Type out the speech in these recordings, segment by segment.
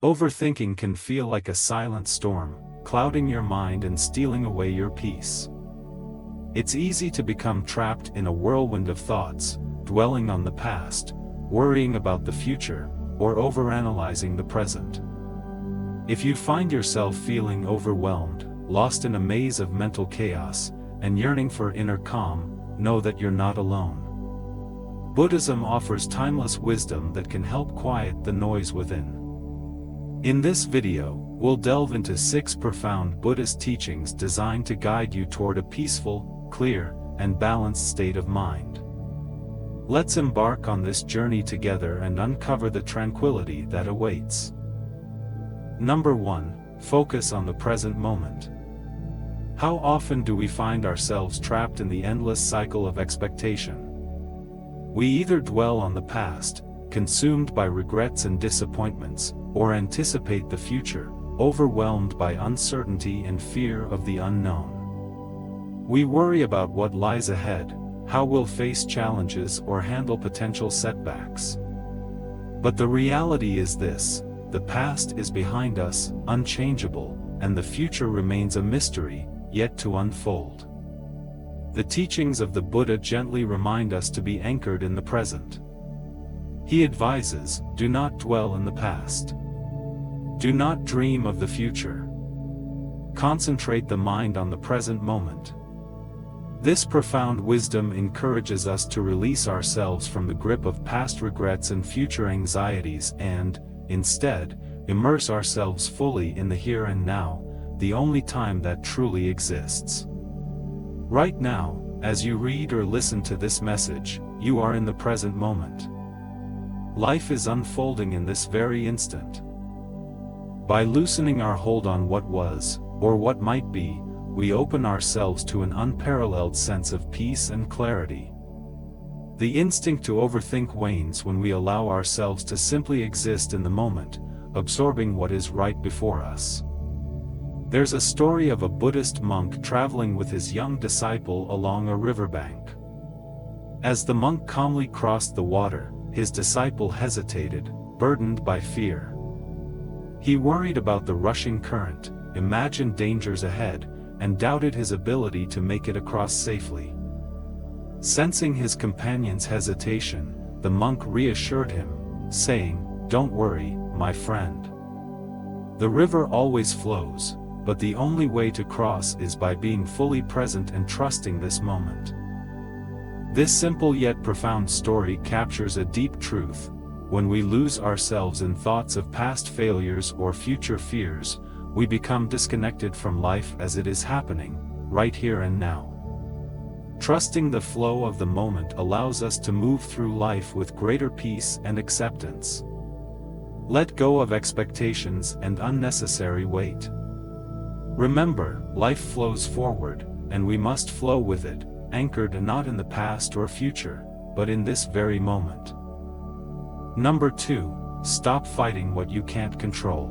Overthinking can feel like a silent storm, clouding your mind and stealing away your peace. It's easy to become trapped in a whirlwind of thoughts, dwelling on the past, worrying about the future, or overanalyzing the present. If you find yourself feeling overwhelmed, lost in a maze of mental chaos, and yearning for inner calm, know that you're not alone. Buddhism offers timeless wisdom that can help quiet the noise within. In this video, we'll delve into 6 profound Buddhist teachings designed to guide you toward a peaceful, clear, and balanced state of mind. Let's embark on this journey together and uncover the tranquility that awaits. Number 1. Focus on the present moment. How often do we find ourselves trapped in the endless cycle of expectation? We either dwell on the past, consumed by regrets and disappointments, or anticipate the future, overwhelmed by uncertainty and fear of the unknown. We worry about what lies ahead, how we'll face challenges or handle potential setbacks. But the reality is this: the past is behind us, unchangeable, and the future remains a mystery, yet to unfold. The teachings of the Buddha gently remind us to be anchored in the present. He advises, do not dwell in the past. Do not dream of the future. Concentrate the mind on the present moment. This profound wisdom encourages us to release ourselves from the grip of past regrets and future anxieties and, instead, immerse ourselves fully in the here and now, the only time that truly exists. Right now, as you read or listen to this message, you are in the present moment. Life is unfolding in this very instant. By loosening our hold on what was, or what might be, we open ourselves to an unparalleled sense of peace and clarity. The instinct to overthink wanes when we allow ourselves to simply exist in the moment, absorbing what is right before us. There's a story of a Buddhist monk traveling with his young disciple along a riverbank. As the monk calmly crossed the water, his disciple hesitated, burdened by fear. He worried about the rushing current, imagined dangers ahead, and doubted his ability to make it across safely. Sensing his companion's hesitation, the monk reassured him, saying, "Don't worry, my friend. The river always flows, but the only way to cross is by being fully present and trusting this moment." This simple yet profound story captures a deep truth. When we lose ourselves in thoughts of past failures or future fears, we become disconnected from life as it is happening, right here and now. Trusting the flow of the moment allows us to move through life with greater peace and acceptance. Let go of expectations and unnecessary weight. Remember, life flows forward, and we must flow with it, anchored not in the past or future, but in this very moment. Number 2. Stop fighting what you can't control.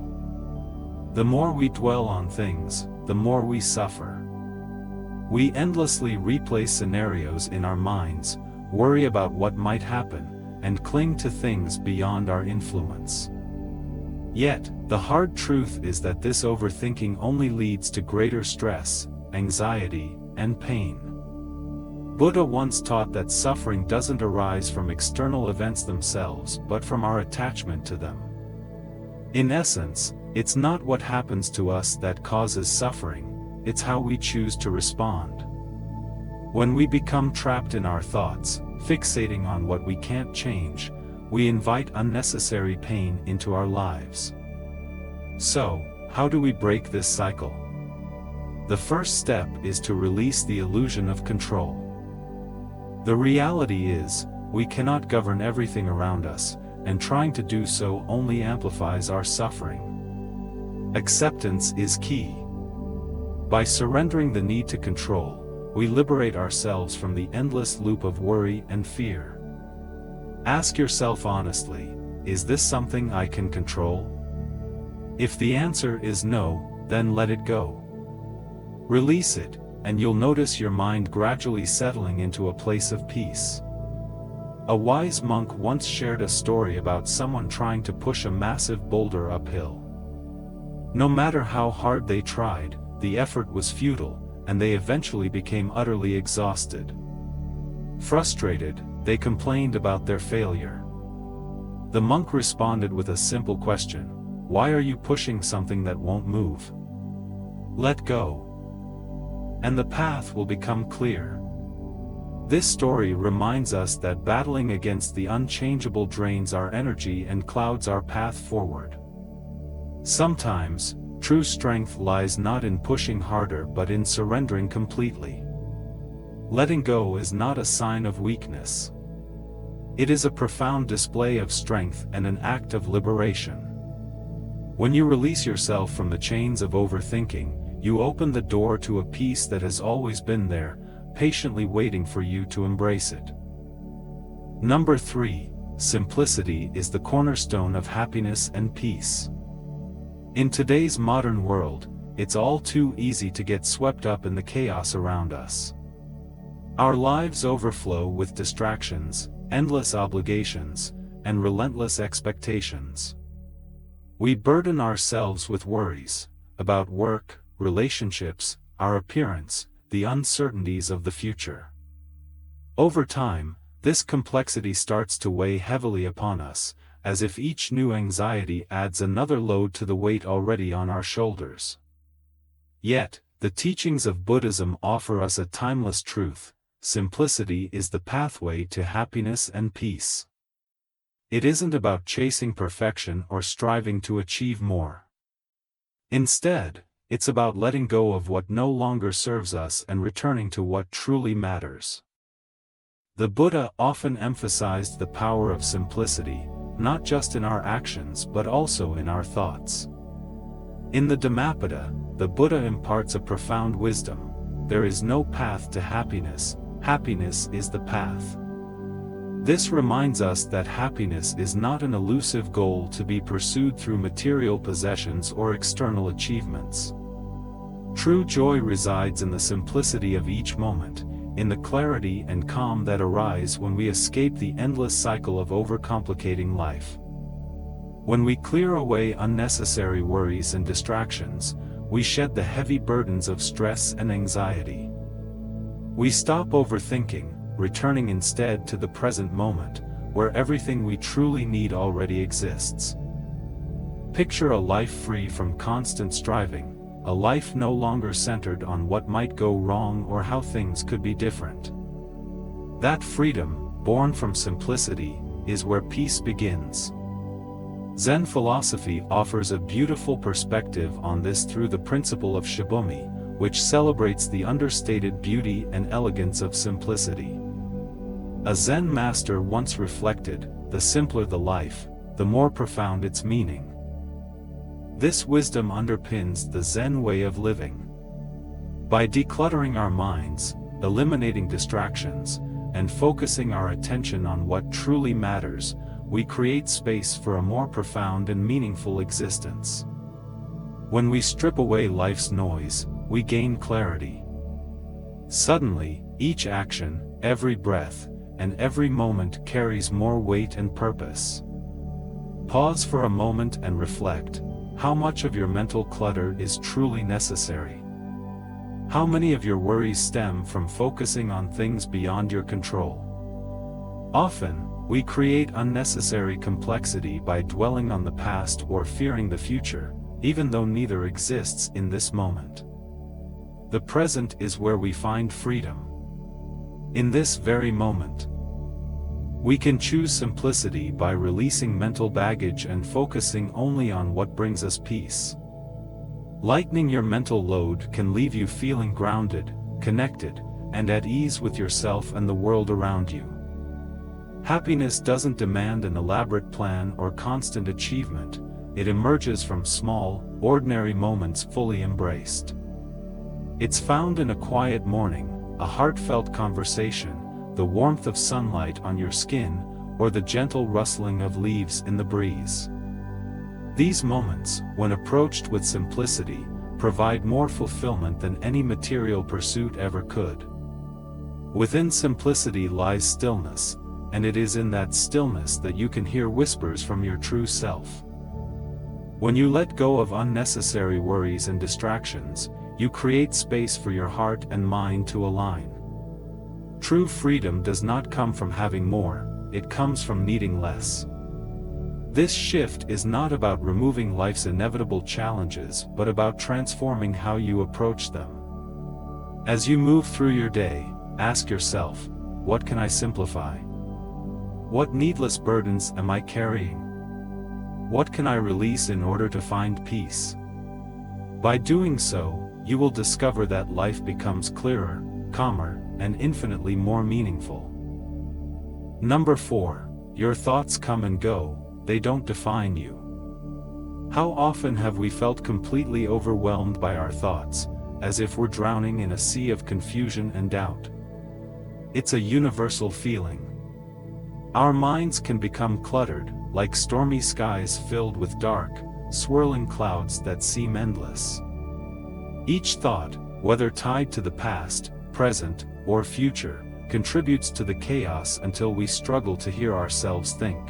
The more we dwell on things, the more we suffer. We endlessly replay scenarios in our minds, worry about what might happen, and cling to things beyond our influence. Yet, the hard truth is that this overthinking only leads to greater stress, anxiety, and pain. Buddha once taught that suffering doesn't arise from external events themselves but from our attachment to them. In essence, it's not what happens to us that causes suffering, it's how we choose to respond. When we become trapped in our thoughts, fixating on what we can't change, we invite unnecessary pain into our lives. So, how do we break this cycle? The first step is to release the illusion of control. The reality is, we cannot govern everything around us, and trying to do so only amplifies our suffering. Acceptance is key. By surrendering the need to control, we liberate ourselves from the endless loop of worry and fear. Ask yourself honestly, is this something I can control? If the answer is no, then let it go. Release it, and you'll notice your mind gradually settling into a place of peace. A wise monk once shared a story about someone trying to push a massive boulder uphill. No matter how hard they tried, the effort was futile, and they eventually became utterly exhausted. Frustrated, they complained about their failure. The monk responded with a simple question: "Why are you pushing something that won't move? Let go, and the path will become clear." This story reminds us that battling against the unchangeable drains our energy and clouds our path forward. Sometimes, true strength lies not in pushing harder but in surrendering completely. Letting go is not a sign of weakness. It is a profound display of strength and an act of liberation. When you release yourself from the chains of overthinking, you open the door to a peace that has always been there, patiently waiting for you to embrace it. Number 3, simplicity is the cornerstone of happiness and peace. In today's modern world, it's all too easy to get swept up in the chaos around us. Our lives overflow with distractions, endless obligations, and relentless expectations. We burden ourselves with worries about work, relationships, our appearance, the uncertainties of the future. Over time, this complexity starts to weigh heavily upon us, as if each new anxiety adds another load to the weight already on our shoulders. Yet, the teachings of Buddhism offer us a timeless truth: simplicity is the pathway to happiness and peace. It isn't about chasing perfection or striving to achieve more. Instead, it's about letting go of what no longer serves us and returning to what truly matters. The Buddha often emphasized the power of simplicity, not just in our actions but also in our thoughts. In the Dhammapada, the Buddha imparts a profound wisdom: there is no path to happiness, happiness is the path. This reminds us that happiness is not an elusive goal to be pursued through material possessions or external achievements. True joy resides in the simplicity of each moment, in the clarity and calm that arise when we escape the endless cycle of overcomplicating life. When we clear away unnecessary worries and distractions, we shed the heavy burdens of stress and anxiety. We stop overthinking, returning instead to the present moment, where everything we truly need already exists. Picture a life free from constant striving, a life no longer centered on what might go wrong or how things could be different. That freedom, born from simplicity, is where peace begins. Zen philosophy offers a beautiful perspective on this through the principle of Shibumi, which celebrates the understated beauty and elegance of simplicity. A Zen master once reflected, "The simpler the life, the more profound its meaning." This wisdom underpins the Zen way of living. By decluttering our minds, eliminating distractions, and focusing our attention on what truly matters, we create space for a more profound and meaningful existence. When we strip away life's noise, we gain clarity. Suddenly, each action, every breath, and every moment carries more weight and purpose. Pause for a moment and reflect: how much of your mental clutter is truly necessary? How many of your worries stem from focusing on things beyond your control? Often, we create unnecessary complexity by dwelling on the past or fearing the future, even though neither exists in this moment. The present is where we find freedom. In this very moment, we can choose simplicity by releasing mental baggage and focusing only on what brings us peace. Lightening your mental load can leave you feeling grounded, connected, and at ease with yourself and the world around you. Happiness doesn't demand an elaborate plan or constant achievement, it emerges from small, ordinary moments fully embraced. It's found in a quiet morning, a heartfelt conversation, the warmth of sunlight on your skin, or the gentle rustling of leaves in the breeze. These moments, when approached with simplicity, provide more fulfillment than any material pursuit ever could. Within simplicity lies stillness, and it is in that stillness that you can hear whispers from your true self. When you let go of unnecessary worries and distractions, you create space for your heart and mind to align. True freedom does not come from having more, it comes from needing less. This shift is not about removing life's inevitable challenges but about transforming how you approach them. As you move through your day, ask yourself, what can I simplify? What needless burdens am I carrying? What can I release in order to find peace? By doing so, you will discover that life becomes clearer, calmer, and infinitely more meaningful. Number 4. Your thoughts come and go, they don't define you. How often have we felt completely overwhelmed by our thoughts, as if we're drowning in a sea of confusion and doubt? It's a universal feeling. Our minds can become cluttered, like stormy skies filled with dark, swirling clouds that seem endless. Each thought, whether tied to the past, present, or future, contributes to the chaos until we struggle to hear ourselves think.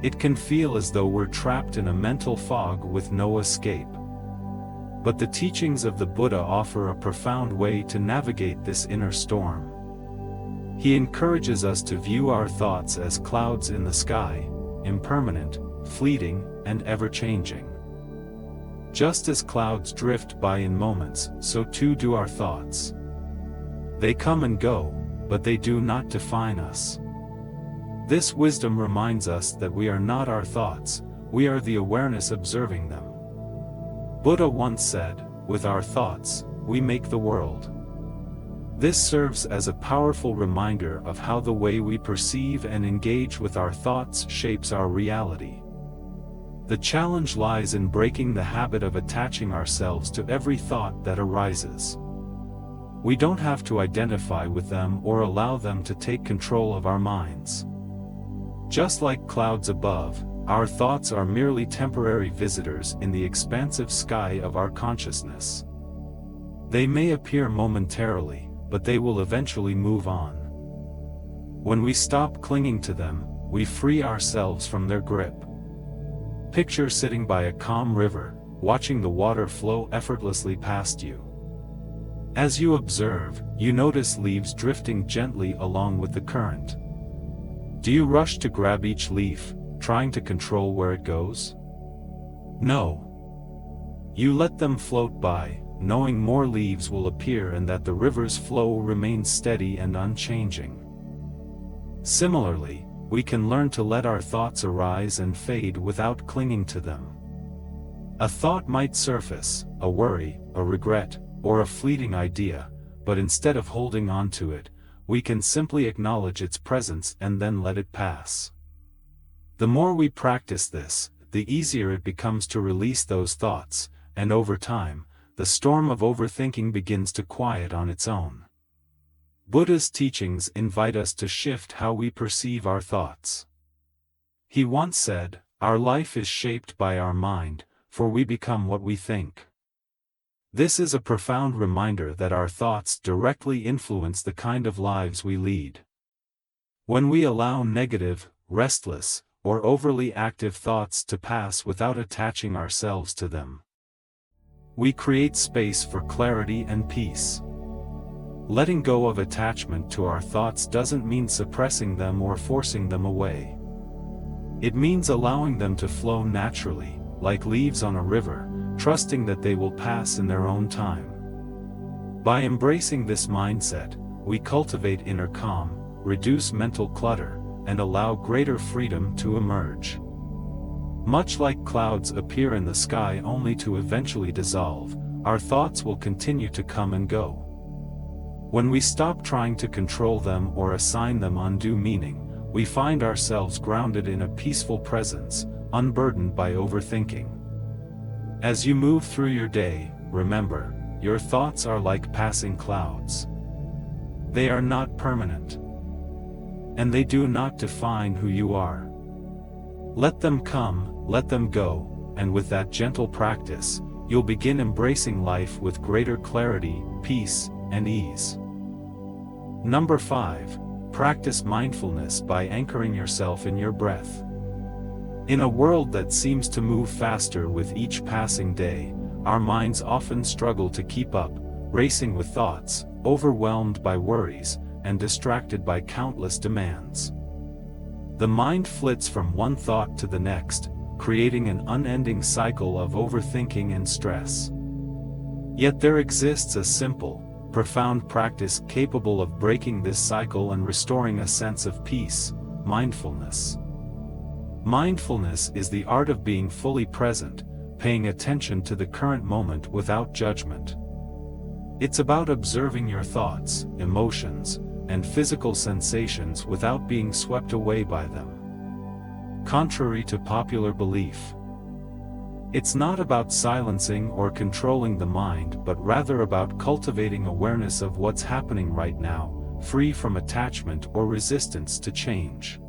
It can feel as though we're trapped in a mental fog with no escape. But the teachings of the Buddha offer a profound way to navigate this inner storm. He encourages us to view our thoughts as clouds in the sky, impermanent, fleeting, and ever-changing. Just as clouds drift by in moments, so too do our thoughts. They come and go, but they do not define us. This wisdom reminds us that we are not our thoughts, we are the awareness observing them. Buddha once said, "With our thoughts, we make the world." This serves as a powerful reminder of how the way we perceive and engage with our thoughts shapes our reality. The challenge lies in breaking the habit of attaching ourselves to every thought that arises. We don't have to identify with them or allow them to take control of our minds. Just like clouds above, our thoughts are merely temporary visitors in the expansive sky of our consciousness. They may appear momentarily, but they will eventually move on. When we stop clinging to them, we free ourselves from their grip. Picture sitting by a calm river, watching the water flow effortlessly past you. As you observe, you notice leaves drifting gently along with the current. Do you rush to grab each leaf, trying to control where it goes? No. You let them float by, knowing more leaves will appear and that the river's flow remains steady and unchanging. Similarly, we can learn to let our thoughts arise and fade without clinging to them. A thought might surface, a worry, a regret, or a fleeting idea, but instead of holding on to it, we can simply acknowledge its presence and then let it pass. The more we practice this, the easier it becomes to release those thoughts, and over time, the storm of overthinking begins to quiet on its own. Buddha's teachings invite us to shift how we perceive our thoughts. He once said, "Our life is shaped by our mind, for we become what we think." This is a profound reminder that our thoughts directly influence the kind of lives we lead. When we allow negative, restless, or overly active thoughts to pass without attaching ourselves to them, we create space for clarity and peace. Letting go of attachment to our thoughts doesn't mean suppressing them or forcing them away. It means allowing them to flow naturally, like leaves on a river, trusting that they will pass in their own time. By embracing this mindset, we cultivate inner calm, reduce mental clutter, and allow greater freedom to emerge. Much like clouds appear in the sky only to eventually dissolve, our thoughts will continue to come and go. When we stop trying to control them or assign them undue meaning, we find ourselves grounded in a peaceful presence, unburdened by overthinking. As you move through your day, remember, your thoughts are like passing clouds. They are not permanent. And they do not define who you are. Let them come, let them go, and with that gentle practice, you'll begin embracing life with greater clarity, peace, and ease. Number 5. Practice mindfulness by anchoring yourself in your breath. In a world that seems to move faster with each passing day, our minds often struggle to keep up, racing with thoughts, overwhelmed by worries, and distracted by countless demands. The mind flits from one thought to the next, creating an unending cycle of overthinking and stress. Yet there exists a simple, profound practice capable of breaking this cycle and restoring a sense of peace: mindfulness. Mindfulness is the art of being fully present, paying attention to the current moment without judgment. It's about observing your thoughts, emotions, and physical sensations without being swept away by them. Contrary to popular belief, it's not about silencing or controlling the mind, but rather about cultivating awareness of what's happening right now, free from attachment or resistance to change.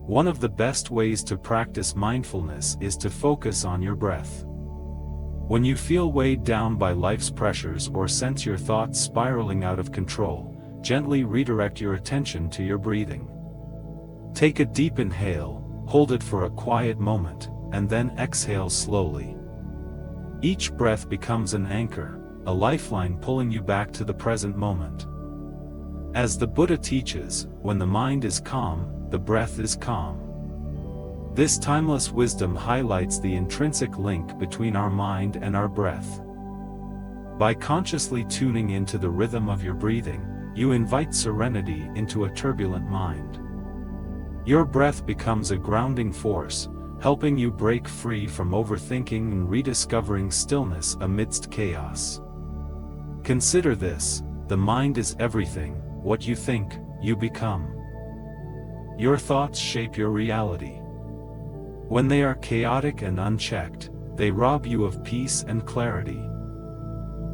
One of the best ways to practice mindfulness is to focus on your breath. When you feel weighed down by life's pressures or sense your thoughts spiraling out of control, gently redirect your attention to your breathing. Take a deep inhale, hold it for a quiet moment, and then exhale slowly. Each breath becomes an anchor, a lifeline pulling you back to the present moment. As the Buddha teaches, when the mind is calm, the breath is calm. This timeless wisdom highlights the intrinsic link between our mind and our breath. By consciously tuning into the rhythm of your breathing, you invite serenity into a turbulent mind. Your breath becomes a grounding force, helping you break free from overthinking and rediscovering stillness amidst chaos. Consider this: the mind is everything. What you think, you become. Your thoughts shape your reality. When they are chaotic and unchecked, they rob you of peace and clarity.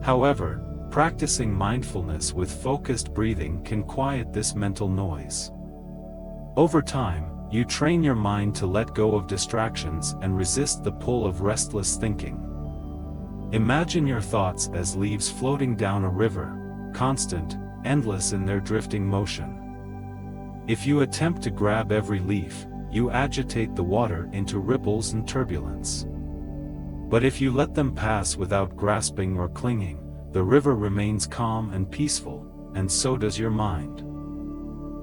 However, practicing mindfulness with focused breathing can quiet this mental noise. Over time, you train your mind to let go of distractions and resist the pull of restless thinking. Imagine your thoughts as leaves floating down a river, constant, endless in their drifting motion. If you attempt to grab every leaf, you agitate the water into ripples and turbulence. But if you let them pass without grasping or clinging, the river remains calm and peaceful, and so does your mind.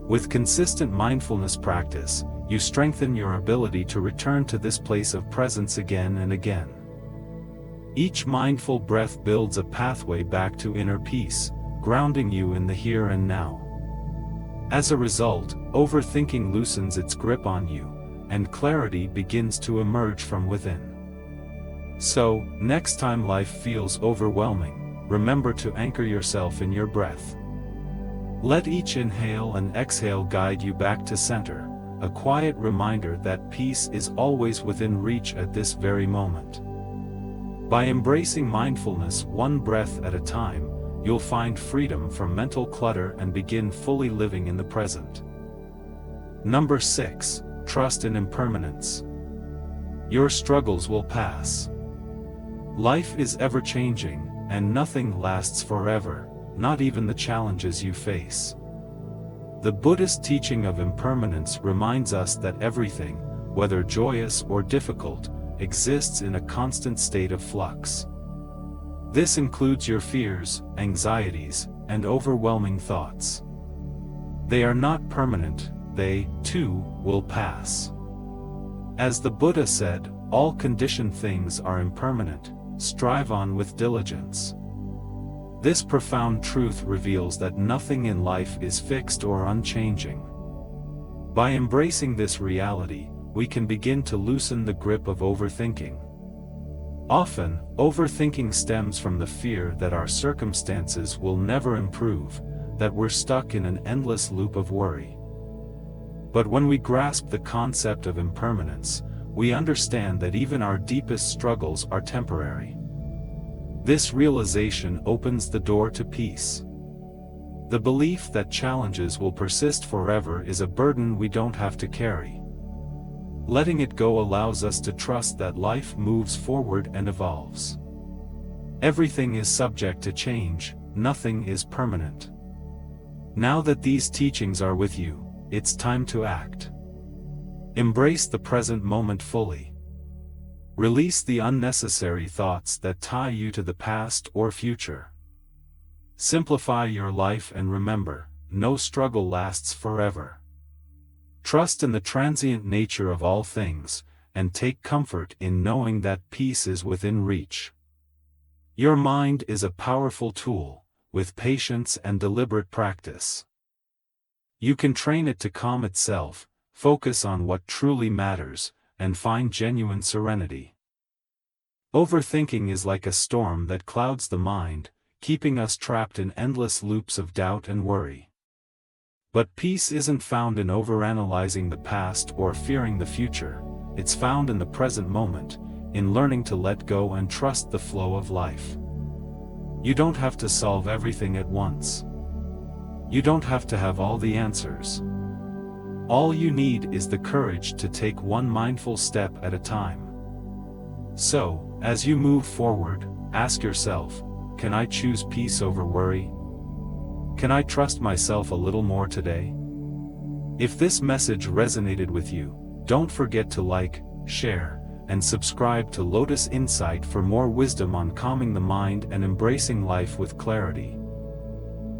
With consistent mindfulness practice, you strengthen your ability to return to this place of presence again and again. Each mindful breath builds a pathway back to inner peace, grounding you in the here and now. As a result, overthinking loosens its grip on you, and clarity begins to emerge from within. So, next time life feels overwhelming, remember to anchor yourself in your breath. Let each inhale and exhale guide you back to center, a quiet reminder that peace is always within reach at this very moment. By embracing mindfulness one breath at a time, you'll find freedom from mental clutter and begin fully living in the present. Number 6. Trust in impermanence. Your struggles will pass. Life is ever-changing, and nothing lasts forever, not even the challenges you face. The Buddhist teaching of impermanence reminds us that everything, whether joyous or difficult, exists in a constant state of flux. This includes your fears, anxieties, and overwhelming thoughts. They are not permanent, they, too, will pass. As the Buddha said, all conditioned things are impermanent, strive on with diligence. This profound truth reveals that nothing in life is fixed or unchanging. By embracing this reality, we can begin to loosen the grip of overthinking. Often, overthinking stems from the fear that our circumstances will never improve, that we're stuck in an endless loop of worry. But when we grasp the concept of impermanence, we understand that even our deepest struggles are temporary. This realization opens the door to peace. The belief that challenges will persist forever is a burden we don't have to carry. Letting it go allows us to trust that life moves forward and evolves. Everything is subject to change, nothing is permanent. Now that these teachings are with you, it's time to act. Embrace the present moment fully. Release the unnecessary thoughts that tie you to the past or future. Simplify your life and remember, no struggle lasts forever. Trust in the transient nature of all things, and take comfort in knowing that peace is within reach. Your mind is a powerful tool, with patience and deliberate practice. You can train it to calm itself, focus on what truly matters, and find genuine serenity. Overthinking is like a storm that clouds the mind, keeping us trapped in endless loops of doubt and worry. But peace isn't found in overanalyzing the past or fearing the future, it's found in the present moment, in learning to let go and trust the flow of life. You don't have to solve everything at once. You don't have to have all the answers. All you need is the courage to take one mindful step at a time. So, as you move forward, ask yourself, can I choose peace over worry? Can I trust myself a little more today? If this message resonated with you, don't forget to like, share, and subscribe to Lotus Insight for more wisdom on calming the mind and embracing life with clarity.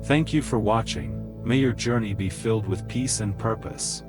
Thank you for watching. May your journey be filled with peace and purpose.